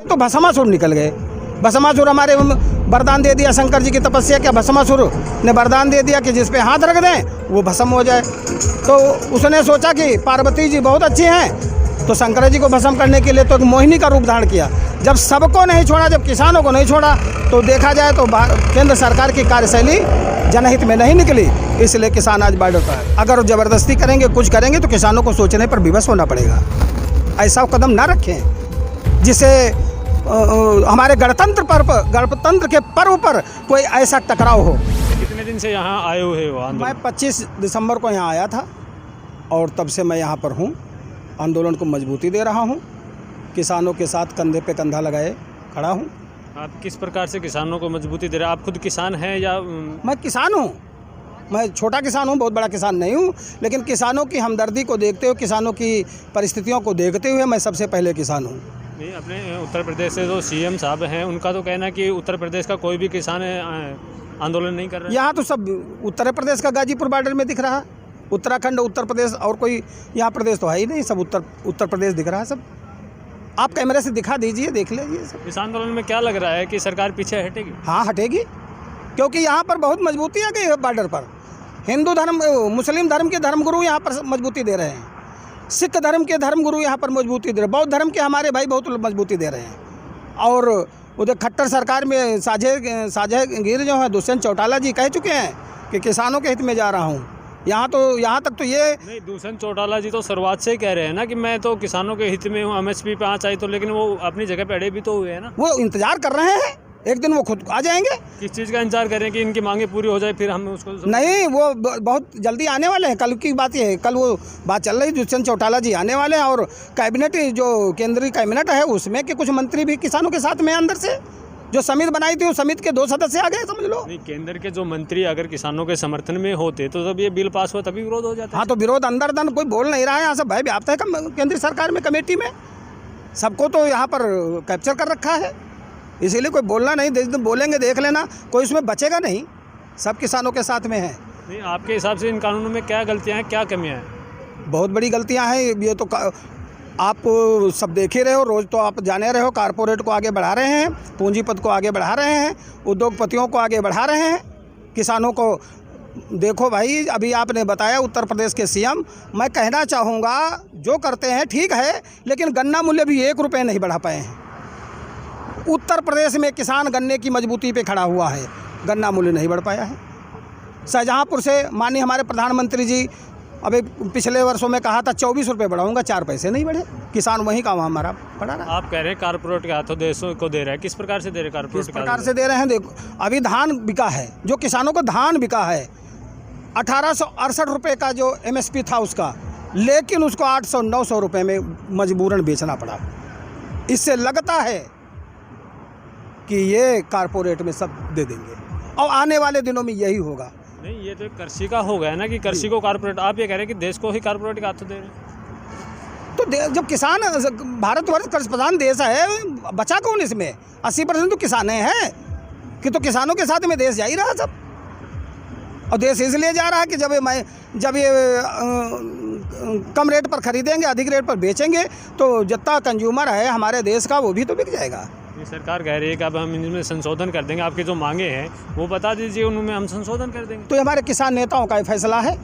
तो भस्मासुर निकल गए। भस्मासुर हमारे वरदान दे दिया, शंकर जी की तपस्या क्या भस्मासुर ने वरदान दे दिया कि जिस पे हाथ रख दें वो भस्म हो जाए। तो उसने सोचा कि पार्वती जी बहुत अच्छी हैं, तो शंकर जी को भस्म करने के लिए तो एक मोहिनी का रूप धारण किया। जब सबको नहीं छोड़ा, जब किसानों को नहीं छोड़ा, तो देखा जाए तो केंद्र सरकार की कार्यशैली जनहित में नहीं निकली, इसलिए किसान आज बॉर्डर पर है। अगर ज़बरदस्ती करेंगे, कुछ करेंगे तो किसानों को सोचने पर विवश होना पड़ेगा। ऐसा कदम ना रखें जिससे हमारे गणतंत्र के पर्व पर कोई ऐसा टकराव हो। कितने दिन से यहाँ आए हुए हो आंदोलन? मैं 25 दिसंबर को यहाँ आया था और तब से मैं यहाँ पर हूँ, आंदोलन को मजबूती दे रहा हूँ, किसानों के साथ कंधे पे कंधा लगाए खड़ा हूँ। आप किस प्रकार से किसानों को मजबूती दे रहे हैं? आप खुद किसान हैं या? मैं किसान हूँ, मैं छोटा किसान हूँ, बहुत बड़ा किसान नहीं हूँ, लेकिन किसानों की हमदर्दी को देखते हुए, किसानों की परिस्थितियों को देखते हुए मैं सबसे पहले किसान हूँ। नहीं, अपने उत्तर प्रदेश से जो सीएम साहब हैं उनका तो कहना है कि उत्तर प्रदेश का कोई भी किसान आंदोलन नहीं कर रहा है। यहाँ तो सब उत्तर प्रदेश का गाजीपुर बॉर्डर में दिख रहा है, उत्तराखंड, उत्तर प्रदेश और कोई यहाँ प्रदेश तो है ही नहीं, सब उत्तर प्रदेश दिख रहा है। सब आप कैमरे से दिखा दीजिए, देख लीजिए सब। इस आंदोलन में क्या लग रहा है कि सरकार पीछे हटेगी? हाँ हटेगी, क्योंकि यहाँ पर बहुत मजबूती आ गई है बॉर्डर पर। हिंदू धर्म, मुस्लिम धर्म के धर्मगुरु यहाँ पर मजबूती दे रहे हैं, सिख धर्म के धर्मगुरु यहाँ पर मजबूती दे रहे हैं, बौद्ध धर्म के हमारे भाई बहुत मजबूती दे रहे हैं। और उधर खट्टर सरकार में साझेगिर जो है दुष्यंत चौटाला जी कह चुके हैं कि किसानों के हित में जा रहा हूँ। यहाँ तक तो ये नहीं, दुष्यंत चौटाला जी तो शुरुआत से ही कह रहे हैं ना कि मैं तो किसानों के हित में हूँ, MSP पे आना चाहिए, तो लेकिन वो अपनी जगह पे अड़े भी तो हुए हैं ना। वो इंतजार कर रहे हैं, एक दिन वो खुद आ जाएंगे। किस चीज़ का इंतजार करें कि इनकी मांगे पूरी हो जाए, फिर हम उसको? नहीं, वो बहुत जल्दी आने वाले हैं। कल की बात है, कल वो बात चल रही, दुष्यंत चौटाला जी आने वाले हैं और कैबिनेट, जो केंद्रीय कैबिनेट है उसमें के कुछ मंत्री भी किसानों के साथ में अंदर से जो समिति बनाई थी, उस समिति के 2 सदस्य आ गए, समझ लो। नहीं, केंद्र के जो मंत्री अगर किसानों के समर्थन में होते तो जब ये बिल पास हुआ तभी विरोध हो जाता है। हाँ, तो विरोध अंदर कोई बोल नहीं रहा है, यहाँ सब भय व्याप्त है केंद्र सरकार में, कमेटी में सबको तो यहाँ पर कैप्चर कर रखा है, इसीलिए कोई बोलना नहीं। बोलेंगे देख लेना, कोई उसमें बचेगा नहीं, सब किसानों के साथ में है। नहीं, आपके हिसाब से इन कानूनों में क्या गलतियाँ हैं, क्या कमियाँ हैं? बहुत बड़ी गलतियाँ हैं। ये तो आप सब देख ही रहे हो, रोज़ तो आप जाने रहे हो, कारपोरेट को आगे बढ़ा रहे हैं, पूंजीपति को आगे बढ़ा रहे हैं, उद्योगपतियों को आगे बढ़ा रहे हैं, किसानों को देखो भाई। अभी आपने बताया उत्तर प्रदेश के सीएम, मैं कहना चाहूँगा जो करते हैं ठीक है, लेकिन गन्ना मूल्य भी 1 रुपये नहीं बढ़ा पाए हैं। उत्तर प्रदेश में किसान गन्ने की मजबूती पे खड़ा हुआ है, गन्ना मूल्य नहीं बढ़ पाया है। शाहजहाँपुर से माननीय हमारे प्रधानमंत्री जी अभी पिछले वर्षों में कहा था 24 रुपये बढ़ाऊंगा, 4 पैसे नहीं बढ़े, किसान वहीं का वहाँ हमारा पड़ा रहा। आप कह रहे हैं कारपोरेट के हाथों देशों को दे रहा है, किस प्रकार से दे रहे हैं? कारपोरेट किस प्रकार से दे रहे हैं? देखो, अभी धान बिका है, जो किसानों को धान बिका है 1868 रुपये का जो MSP था उसका, लेकिन उसको 800-900 रुपये में मजबूरन बेचना पड़ा। इससे लगता है कि ये कारपोरेट में सब दे देंगे और आने वाले दिनों में यही होगा। नहीं, ये तो एक कृषि का हो गया ना कि कृषि को कारपोरेट, आप ये कह रहे हैं कि देश को ही कारपोरेट के हाथों दे रहे हैं। तो जब किसान, भारतवर्ष कृषि प्रधान देश है, बचा कौन इसमें? 80% तो किसान हैं कि तो किसानों के साथ में देश जा ही रहा सब। और देश इसलिए जा रहा है कि जब ये कम रेट पर खरीदेंगे, अधिक रेट पर बेचेंगे, तो जितना कंज्यूमर है हमारे देश का वो भी तो बिक जाएगा। सरकार कह रही है कि अब हम इनमें संशोधन कर देंगे, आपकी जो मांगे हैं वो बता दीजिए, उनमें हम संशोधन कर देंगे। तो हमारे किसान नेताओं का फैसला है,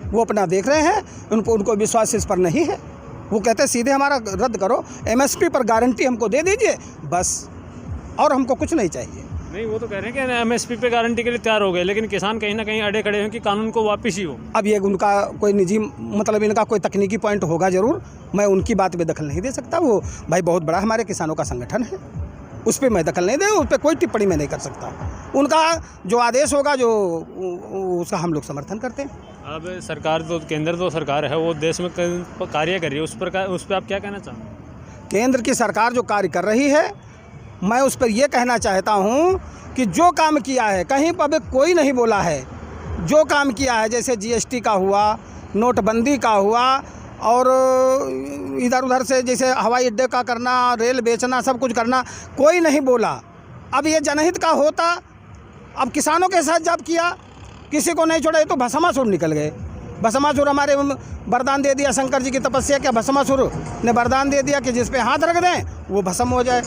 वो अपना देख रहे हैं, उनको विश्वास इस पर नहीं है। वो कहते हैं सीधे हमारा रद्द करो, MSP पर गारंटी हमको दे दीजिए बस, और हमको कुछ नहीं चाहिए। नहीं, वो तो कह रहे हैं कि MSP पे गारंटी के लिए तैयार हो गए, लेकिन किसान कहीं ना कहीं अड़े खड़े हैं कि कानून को वापस ही हो। अब ये उनका कोई निजी, मतलब इनका कोई तकनीकी पॉइंट होगा ज़रूर, मैं उनकी बात में दखल नहीं दे सकता। वो भाई बहुत बड़ा हमारे किसानों का संगठन है, उस पर मैं दखल नहीं दे, उस पर कोई टिप्पणी मैं नहीं कर सकता। उनका जो आदेश होगा, जो उसका हम लोग समर्थन करते हैं। अब सरकार तो, केंद्र तो सरकार है, वो देश में कार्य कर रही है, उस पर आप क्या कहना चाहोगे? केंद्र की सरकार जो कार्य कर रही है, मैं उस पर यह कहना चाहता हूं कि जो काम किया है, कहीं पर कोई नहीं बोला है, जो काम किया है, जैसे GST का हुआ, नोटबंदी का हुआ, और इधर उधर से जैसे हवाई अड्डे का करना, रेल बेचना, सब कुछ करना, कोई नहीं बोला। अब ये जनहित का होता, अब किसानों के साथ जब किया, किसी को नहीं छोड़ा, ये तो भस्मासुर निकल गए। भस्मासुर हमारे वरदान दे दिया, शंकर जी की तपस्या क्या भस्मासुर ने वरदान दे दिया कि जिस पे हाथ रख दें वो भस्म हो जाए।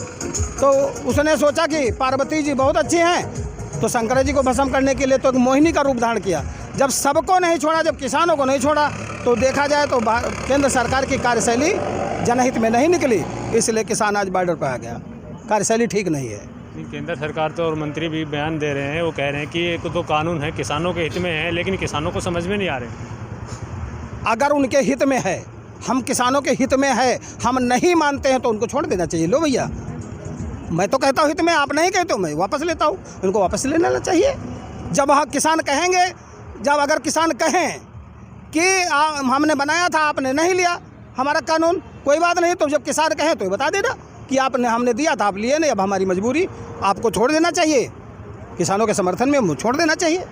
तो उसने सोचा कि पार्वती जी बहुत अच्छी हैं, तो शंकर जी को भस्म करने के लिए तो एक मोहिनी का रूप धारण किया। जब सबको नहीं छोड़ा, जब किसानों को नहीं छोड़ा, तो देखा जाए तो केंद्र सरकार की कार्यशैली जनहित में नहीं निकली, इसलिए किसान आज बॉर्डर पर आ गया। कार्यशैली ठीक नहीं है। केंद्र सरकार तो और मंत्री भी बयान दे रहे हैं, वो कह रहे हैं कि एक तो कानून है किसानों के हित में है, लेकिन किसानों को समझ में नहीं आ रहे। अगर उनके हित में है, हम किसानों के हित में है, हम नहीं मानते हैं तो उनको छोड़ देना चाहिए। लो भैया, मैं तो कहता हूँ हित में, आप नहीं कहते हो, मैं वापस लेता हूँ, उनको वापस ले लेना चाहिए। जब वहाँ किसान कहेंगे, जब अगर किसान कहें कि हमने बनाया था आपने नहीं लिया हमारा कानून, कोई बात नहीं, तो जब किसान कहें तो बता देना कि आपने हमने दिया था, आप लिए नहीं, अब हमारी मजबूरी, आपको छोड़ देना चाहिए। किसानों के समर्थन में छोड़ देना चाहिए।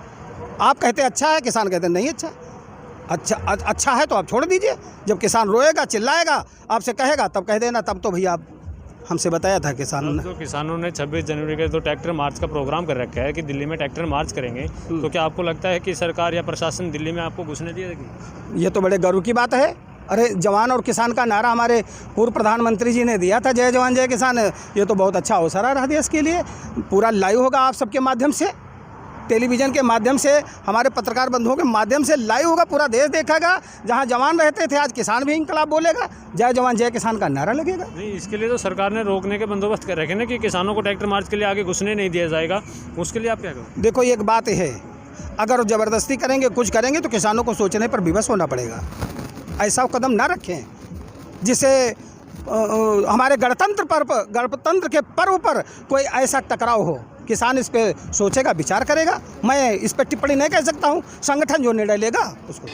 आप कहते अच्छा है, किसान कहते नहीं अच्छा है तो आप छोड़ दीजिए। जब किसान रोएगा, चिल्लाएगा, आपसे कहेगा, तब कह देना, तब तो भैया आप हमसे बताया था किसानों ने। तो किसानों ने 26 जनवरी के तो ट्रैक्टर मार्च का प्रोग्राम कर रखा है कि दिल्ली में ट्रैक्टर मार्च करेंगे, तो क्या आपको लगता है कि सरकार या प्रशासन दिल्ली में आपको घुसने दिएगी? ये तो बड़े गर्व की बात है। अरे जवान और किसान का नारा हमारे पूर्व प्रधानमंत्री जी ने दिया था, जय जवान जय किसान। ये तो बहुत अच्छा अवसर आ रहा देश के लिए। पूरा लाइव होगा आप सबके माध्यम से, टेलीविज़न के माध्यम से, हमारे पत्रकार बंधुओं के माध्यम से लाइव होगा, पूरा देश देखेगा। जहां जवान रहते थे आज किसान भी इंकलाब बोलेगा, जय जवान जय किसान का नारा लगेगा। नहीं, इसके लिए तो सरकार ने रोकने के बंदोबस्त कर रखे ना कि किसानों को ट्रैक्टर मार्च के लिए आगे घुसने नहीं दिया जाएगा, उसके लिए आप क्या करोगे? देखो एक बात है, अगर ज़बरदस्ती करेंगे, कुछ करेंगे तो किसानों को सोचने पर विवश होना पड़ेगा। ऐसा कदम ना रखें जिससे हमारे गणतंत्र के पर्व पर कोई ऐसा टकराव हो। किसान इस पे सोचेगा, विचार करेगा। मैं इस पर टिप्पणी नहीं कह सकता हूँ, संगठन जो निर्णय लेगा उसको।